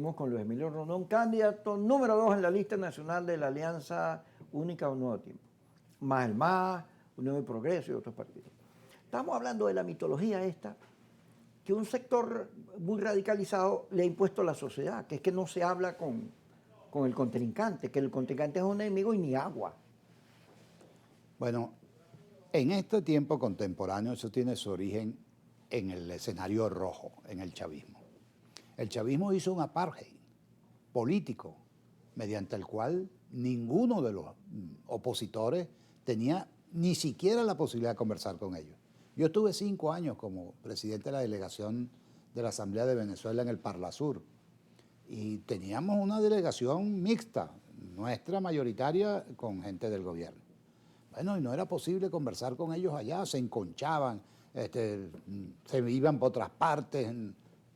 estuvimos con Luis Emilio Rondón, candidato número 2 en la lista nacional de la Alianza Única Un Nuevo Tiempo, más el MAS, Unión de Progreso y otros partidos. Estamos hablando de la mitología esta que un sector muy radicalizado le ha impuesto a la sociedad, que es que no se habla con el contrincante, que el contrincante es un enemigo y ni agua. Bueno, en este tiempo contemporáneo eso tiene su origen en el escenario rojo, en el chavismo. El chavismo hizo un apartheid político mediante el cual ninguno de los opositores tenía ni siquiera la posibilidad de conversar con ellos. Yo estuve 5 años como presidente de la delegación de la Asamblea de Venezuela en el Parlasur y teníamos una delegación mixta, nuestra mayoritaria, con gente del gobierno. Bueno, y no era posible conversar con ellos allá, se enconchaban, se iban por otras partes,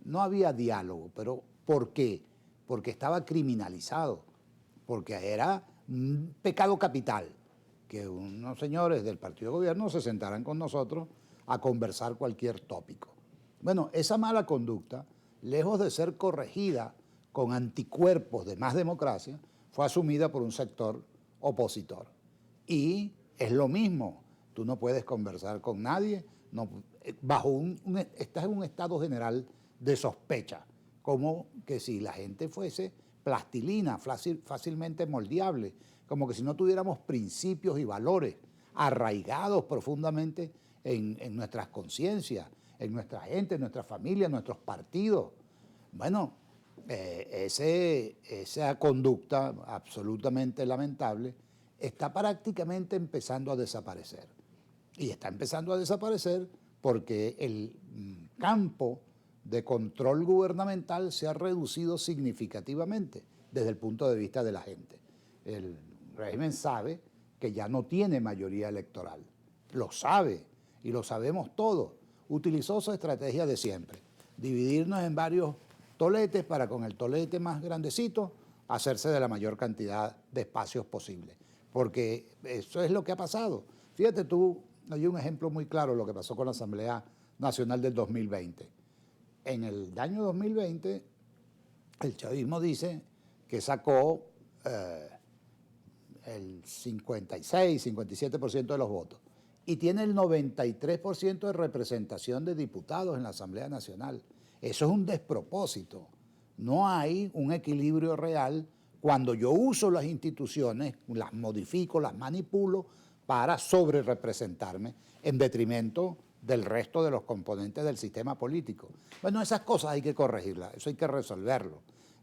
no había diálogo. ¿Pero por qué? Porque estaba criminalizado, porque era un pecado capital que unos señores del partido de gobierno se sentaran con nosotros a conversar cualquier tópico. Bueno, esa mala conducta, lejos de ser corregida con anticuerpos de más democracia, fue asumida por un sector opositor. Y es lo mismo, tú no puedes conversar con nadie, no, estás en un estado general de sospecha, como que si la gente fuese plastilina, fácilmente moldeable, como que si no tuviéramos principios y valores arraigados profundamente en nuestras conciencias, en nuestra gente, en nuestra familia, en nuestros partidos. Bueno, esa conducta absolutamente lamentable está prácticamente empezando a desaparecer. Y está empezando a desaparecer porque el campo de control gubernamental se ha reducido significativamente desde el punto de vista de la gente. El régimen sabe que ya no tiene mayoría electoral, lo sabe y lo sabemos todos. Utilizó su estrategia de siempre, dividirnos en varios toletes para con el tolete más grandecito hacerse de la mayor cantidad de espacios posible, porque eso es lo que ha pasado. Fíjate tú, hay un ejemplo muy claro de lo que pasó con la Asamblea Nacional del 2020. En el año 2020, el chavismo dice que sacó el 56, 57% de los votos y tiene el 93% de representación de diputados en la Asamblea Nacional. Eso es un despropósito. No hay un equilibrio real cuando yo uso las instituciones, las modifico, las manipulo para sobrerepresentarme en detrimento del resto de los componentes del sistema político. Bueno, esas cosas hay que corregirlas, eso hay que resolverlo,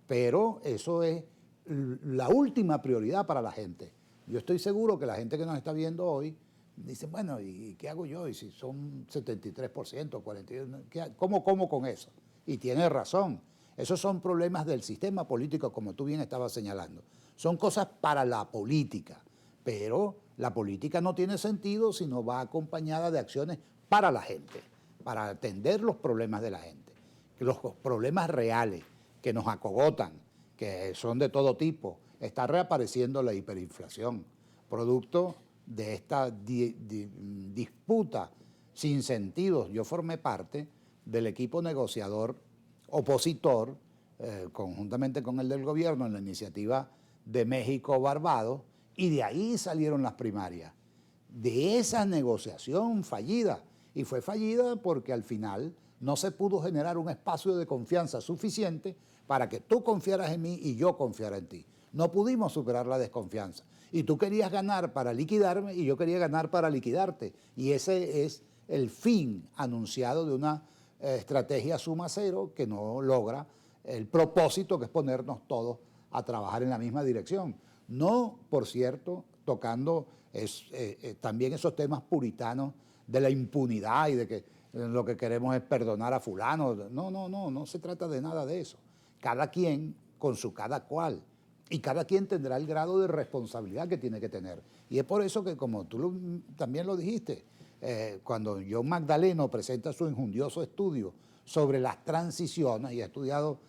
pero eso es la última prioridad para la gente. Yo estoy seguro que la gente que nos está viendo hoy dice, bueno, ¿y qué hago yo? Y si son 73%, 42%, ¿cómo como con eso? Y tiene razón. Esos son problemas del sistema político, como tú bien estabas señalando. Son cosas para la política, pero la política no tiene sentido si no va acompañada de acciones para la gente, para atender los problemas de la gente, los problemas reales que nos acogotan, que son de todo tipo. Está reapareciendo la hiperinflación, producto de esta disputa sin sentido. Yo formé parte del equipo negociador opositor, conjuntamente con el del gobierno, en la iniciativa de México-Barbados, y de ahí salieron las primarias, de esa negociación fallida. Y fue fallida porque al final no se pudo generar un espacio de confianza suficiente para que tú confiaras en mí y yo confiara en ti. No pudimos superar la desconfianza. Y tú querías ganar para liquidarme y yo quería ganar para liquidarte. Y ese es el fin anunciado de una estrategia suma cero que no logra el propósito, que es ponernos todos a trabajar en la misma dirección. No, por cierto, tocando también esos temas puritanos de la impunidad y de que lo que queremos es perdonar a fulano. No se trata de nada de eso. Cada quien con su cada cual. Y cada quien tendrá el grado de responsabilidad que tiene que tener. Y es por eso que, como tú también lo dijiste, cuando John Magdaleno presenta su injundioso estudio sobre las transiciones, y ha estudiado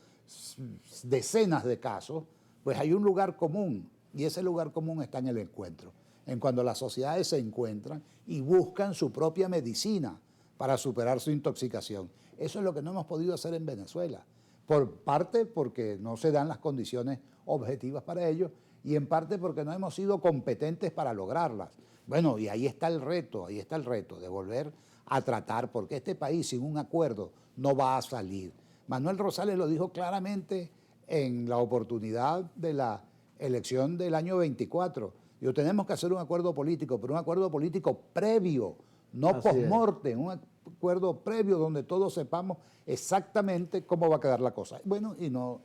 decenas de casos, pues hay un lugar común, y ese lugar común está en el encuentro, en cuando las sociedades se encuentran y buscan su propia medicina para superar su intoxicación. Eso es lo que no hemos podido hacer en Venezuela. Por parte porque no se dan las condiciones objetivas para ello y en parte porque no hemos sido competentes para lograrlas. Bueno, y ahí está el reto de volver a tratar, porque este país sin un acuerdo no va a salir. Manuel Rosales lo dijo claramente en la oportunidad de la elección del año 24. Tenemos que hacer un acuerdo político, pero un acuerdo político previo, no post-mortem, un acuerdo previo donde todos sepamos exactamente cómo va a quedar la cosa. Bueno, y no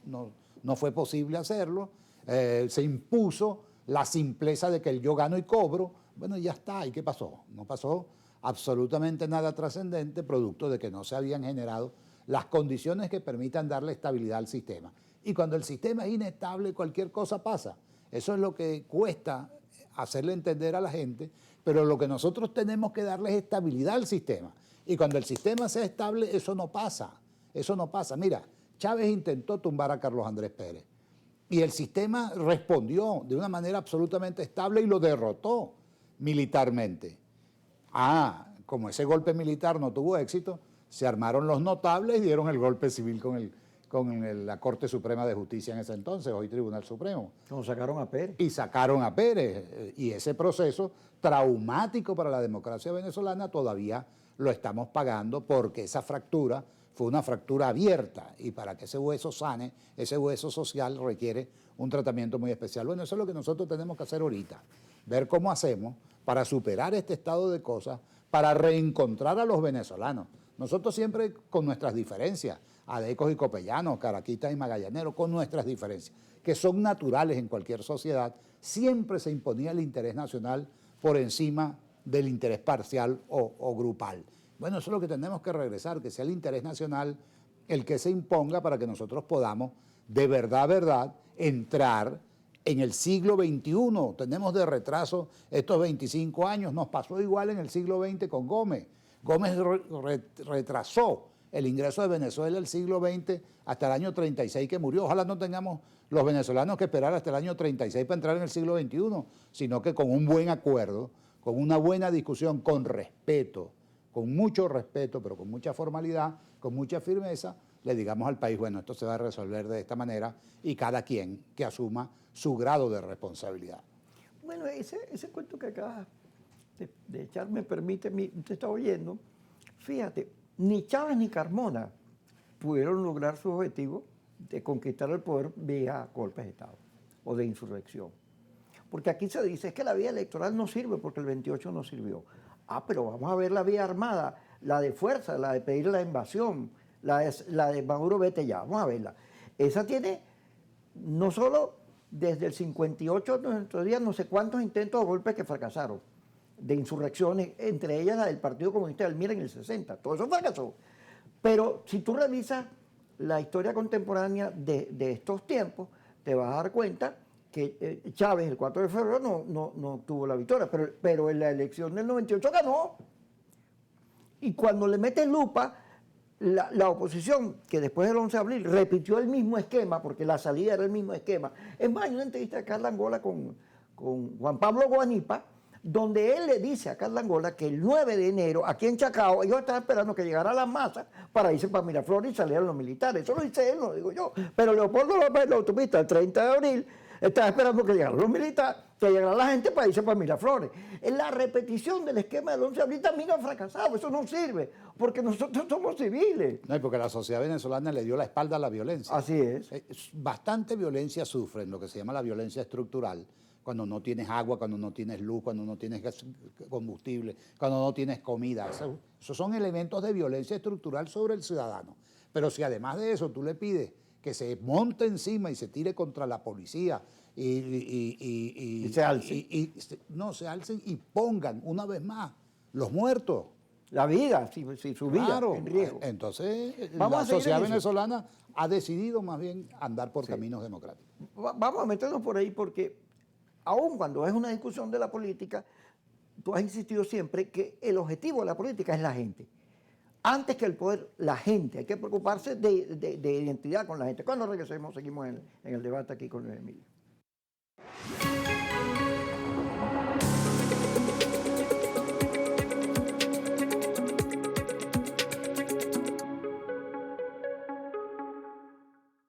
fue posible hacerlo. Se impuso la simpleza de que el yo gano y cobro. Bueno, ya está. ¿Y qué pasó? No pasó absolutamente nada trascendente, producto de que no se habían generado las condiciones que permitan darle estabilidad al sistema. Y cuando el sistema es inestable, cualquier cosa pasa. Eso es lo que cuesta hacerle entender a la gente, pero lo que nosotros tenemos que darle es estabilidad al sistema. Y cuando el sistema sea estable, eso no pasa. Eso no pasa. Mira, Chávez intentó tumbar a Carlos Andrés Pérez y el sistema respondió de una manera absolutamente estable y lo derrotó militarmente. Como ese golpe militar no tuvo éxito, se armaron los notables y dieron el golpe civil con la Corte Suprema de Justicia en ese entonces, hoy Tribunal Supremo. Como sacaron a Pérez. Y sacaron a Pérez. Y ese proceso traumático para la democracia venezolana todavía lo estamos pagando porque esa fractura fue una fractura abierta y para que ese hueso sane, ese hueso social requiere un tratamiento muy especial. Bueno, eso es lo que nosotros tenemos que hacer ahorita, ver cómo hacemos para superar este estado de cosas, para reencontrar a los venezolanos. Nosotros siempre con nuestras diferencias, adecos y copellanos, caraquitas y magallaneros, con nuestras diferencias, que son naturales en cualquier sociedad, siempre se imponía el interés nacional por encima del interés parcial o grupal. Bueno, eso es lo que tenemos que regresar, que sea el interés nacional el que se imponga para que nosotros podamos de verdad entrar en el siglo XXI. Tenemos de retraso estos 25 años, nos pasó igual en el siglo XX con Gómez. Gómez retrasó el ingreso de Venezuela el siglo XX hasta el año 36 que murió. Ojalá no tengamos los venezolanos que esperar hasta el año 36 para entrar en el siglo XXI, sino que con un buen acuerdo, con una buena discusión, con respeto, con mucho respeto, pero con mucha formalidad, con mucha firmeza, le digamos al país, bueno, esto se va a resolver de esta manera y cada quien que asuma su grado de responsabilidad. Bueno, ese cuento que acabas de echar me permite, usted está oyendo, fíjate, ni Chávez ni Carmona pudieron lograr su objetivo de conquistar el poder vía golpes de Estado o de insurrección. Porque aquí se dice es que la vía electoral no sirve porque el 28 no sirvió. Pero vamos a ver la vía armada, la de fuerza, la de pedir la invasión, la de Maduro vete ya, vamos a verla. Esa tiene no solo desde el 58 hasta nuestros días no sé cuántos intentos o golpes que fracasaron, de insurrecciones, entre ellas la del Partido Comunista del MIR en el 60, todo eso fracasó. Pero si tú revisas la historia contemporánea de estos tiempos, te vas a dar cuenta que Chávez el 4 de febrero no obtuvo la victoria, pero en la elección del 98 ganó. Y cuando le mete lupa, la oposición, que después del 11 de abril repitió el mismo esquema, porque la salida era el mismo esquema. Es más, hay una entrevista de Carla Angola con Juan Pablo Guanipa, donde él le dice a Carla Angola que el 9 de enero, aquí en Chacao, ellos estaban esperando que llegara la masa para irse para Miraflores y salieran los militares. Eso lo dice él, no lo digo yo. Pero Leopoldo López, en la autopista, el 30 de abril, estaba esperando que llegaran los militares, que llegara la gente para irse para Miraflores. En la repetición del esquema del 11 de abril también ha fracasado. Eso no sirve, porque nosotros somos civiles. No, y porque la sociedad venezolana le dio la espalda a la violencia. Así es. Bastante violencia sufren, lo que se llama la violencia estructural, cuando no tienes agua, cuando no tienes luz, cuando no tienes combustible, cuando no tienes comida. Esos son elementos de violencia estructural sobre el ciudadano. Pero si además de eso tú le pides que se monte encima y se tire contra la policía y se alcen. Se alcen y pongan una vez más los muertos. La vida, si su vida Claro, en riesgo. Entonces Vamos la a seguir sociedad en eso. venezolana ha decidido más bien andar por caminos democráticos. Vamos a meternos por ahí porque aun cuando es una discusión de la política, tú has insistido siempre que el objetivo de la política es la gente. Antes que el poder, la gente. Hay que preocuparse de identidad con la gente. Cuando regresemos, seguimos en el debate aquí con Emilio.